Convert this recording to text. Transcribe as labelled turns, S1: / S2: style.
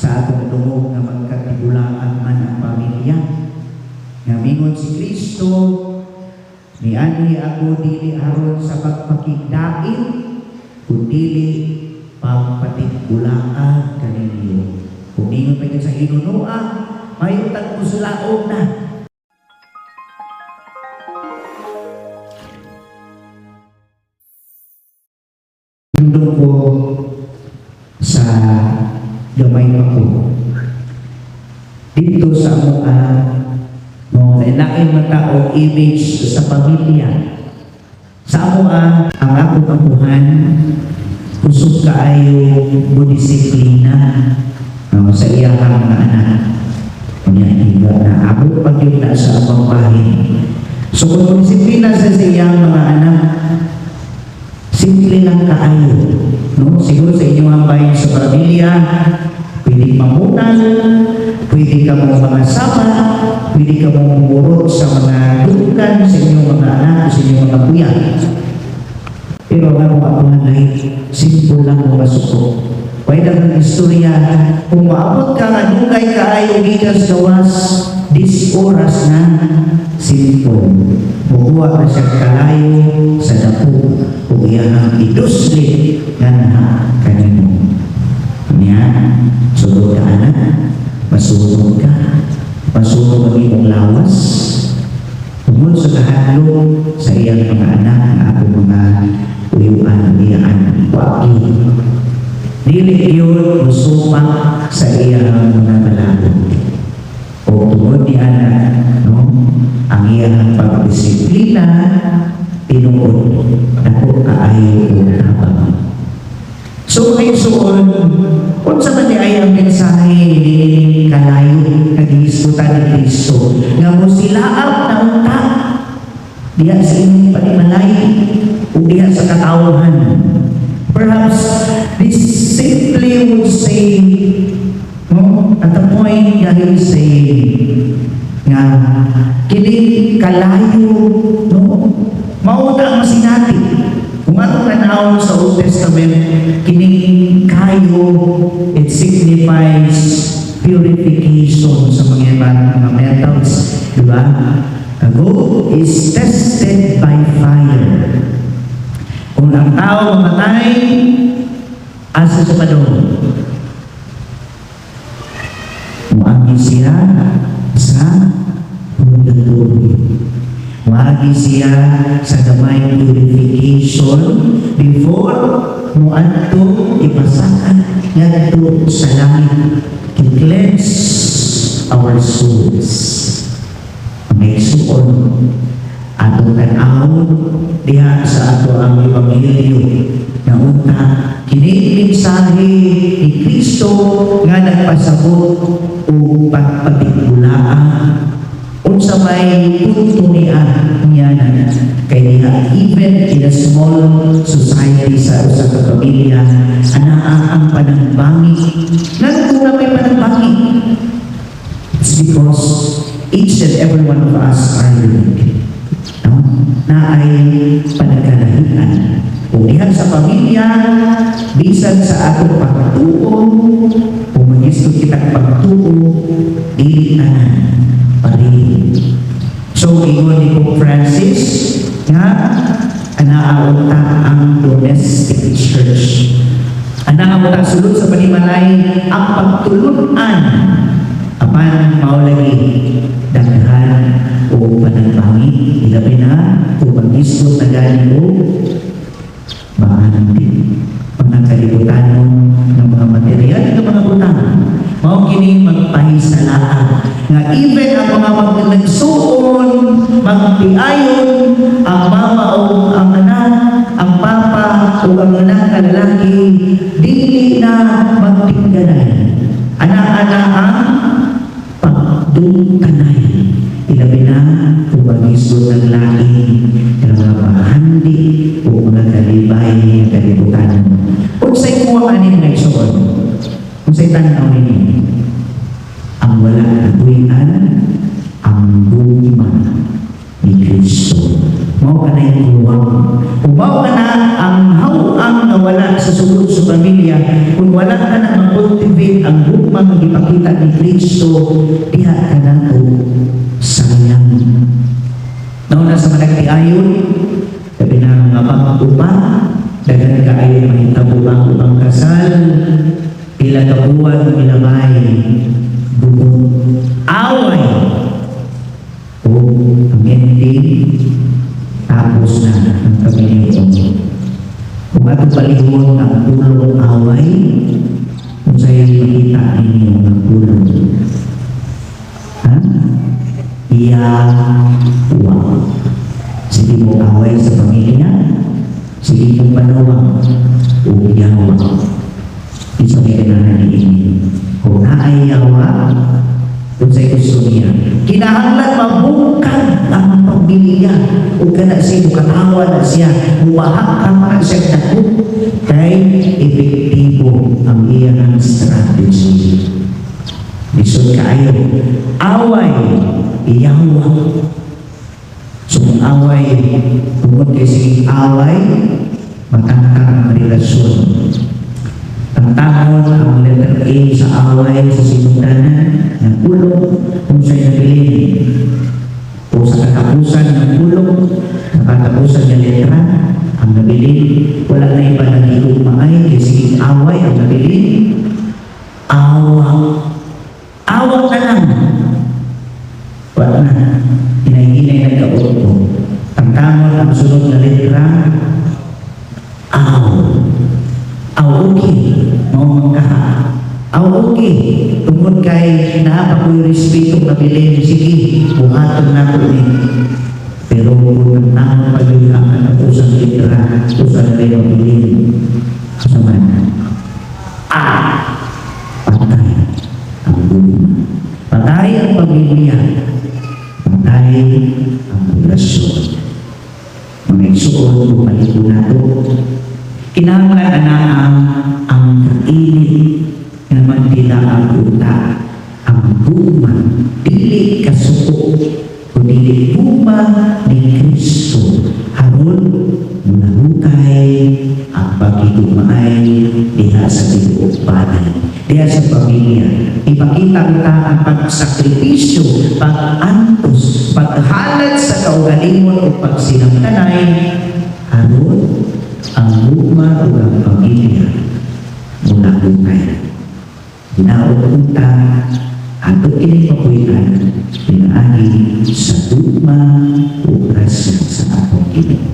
S1: sa atong dungog nga magkatigulaan man ang pamilya. Nga mingon si Kristo, niani ako dili aron sa pagpakigdain, kundi pagpatigulaan kaninyo. Kung mingon pa yun sa hinunua, may utang usulaog na. Nandun ko sa gamay ako dito sa mga lain na tao image sa pamilya sa mga ang akong apuhan kusog kaayo budisiplina sa iyang mga anak niya na abot pag yun na sa abang bahin. So kung budisiplina sa iyang mga anak, simple lang kaayo, no? Siguro sa inyong mga bayan sa pamilya, pwede mamunan, pwede ka mong mga sama, pwede ka mong murot sa mga dukan sa inyong mga anak, sa inyong mga kuya. Pero ang mga pangalay, simple lang mo masuko. Pwede ang istorya, kung maabot ka nga dugay kaayo gikas gawas, dis oras na simple. Bukuha na siya kalayo sa dapo, kung iyang idusli nga na kanino. Niya, sunod ka anak, masunod ka, masunod ang iyong lawas, tungod sa kahadlong sa iyang mga anak na ako mga uyuan, iyaan, waki. Dili yun musumak sa iyang mga malabo. O tungod ni anak, no? Ang iyang pagdisiplina, tinungod, ako kaayo o tabang. So, ay suon, kung sa man ay ang mensahe ni kalayo, nag-iisutan ni Kristo, nga mo silaap na unta, diya sa inyong panimalay, o diya sa katawhan. Perhaps, this simply would say, no, at the point that he say, nga, kini kalayo, no, mauta ang masinati. Kung atong tanawon sa Old Testament, kining kayo, it signifies purification sa mga metals. Diba? Gold is tested by fire. Kung ang tao mamatay, asa sa padong? Muagi siya sa purgatory. Muagi siya sa gamay purification before mo ato ipasakan nga ito sa langit to cleanse our souls. May suon atong tanawon diha sa ato ang ebanghelyo na unta kini mensahe ni Kristo nga nagpasabot o pagpatigulaan unsa may punto niya kay diha even in a small society sa usa ka pamilya anaa ang panangbangi nagkung na may panangbangi. It's because each and every one of us are unique, no? Na ay panagkalahian kung diha sa pamilya bisan sa atong pagtuo kung magisto kitang pagtuo dili tanan pareho. So, ingon ni Pope Francis nga anaaunta ang domestic church. Anaaunta sulod sa panimalay ang pagtulunan apan maulagi daghan o panagbangi ilabi na kung mag-isot na galing o baanan din mga kalibutan ng mga material ng mga butang mao kini magpahisalaan nga even ang mga nagsuon magpiayon ang mama o ang anak ang papa o ang anak na lalaki dili na magtingganan anak-anak ang pagdungkanay ilabi na kung mag-isot ng laing ng mga bahandi o mga kalibay ng kalibutan. Kung sa'yo mo ang anim na isuon, kung sa'yo tanaw ninyo, ang wala na buwian, ang guma ni Kristo. Mao ka na yung kuwang. Kung mao ka na ang hawang na wala sa sulod sa pamilya, kung wala ka na mag-cultivate ang gugma nga gipakita ni Kristo, diha ka na to sayang. Nauna sa malaki ayon, sabi na mga pag-uma, dagan ka ayon mahitabo ang upang kasal, pila ka buwan, ilamay, bubon, away, o ang ending, tapos na ang pamilya mo. Kung ato palihon ang pulong away, kung sa'yo makita ninyo ang pulong. Ha? Iyawa. Sige mo away sa pamilya, sige mo panawang, o iyawa. Isa may kananan ini. Kung naayawa, kung sa'yo gusto niya, kinahanglan mabungkag ang pamilya o ka na siya, katawa na siya, humahak ka na siya takot kay epektibo ang iyang strategy. Lisod kayo, away, iyawa. So kung away, tungkol kay sige away, matangkang ang relasyon. Tangtahon ang letter A sa away sa sinundanan ng pulong kung siya'y nabilin. O sa katapusan ng pulong, sa katapusan ng letra, ang nabilin, wala na iba na iumay, kasi away ang nabilin. Awa na lang. Wala na. Hinay-hinay na kaoto. Tangtahon ang sunod na letra, okay, mau mangkaha. Okay, tungkol kay napakoy respeto kabilin, sige, buhaton na ito ni. Pero kung nang paglalaan ako sa litra, o sa nalay mabilin, kasaman, patay ang luma. Patay ang pamilya. Patay ang relasyon. Mga isuot, bumalik na ito. Kinahanglan na ang kainit na magdila ang uta, ang buma, dili kasuko, kundi buma ni Kristo. Haron, nahukay ang pagigumay diha sa tinuupanan, diha sa pamilya. Ipakita kita ang pagsakripisyo, pag-antos, paghalad sa kaugalingon o pagsinamtanay, haron, ang luma o ang pamilya mula bukay. Naunta ato kinipapuyan pinaagi sa luma o grasya sa atong Ginoo.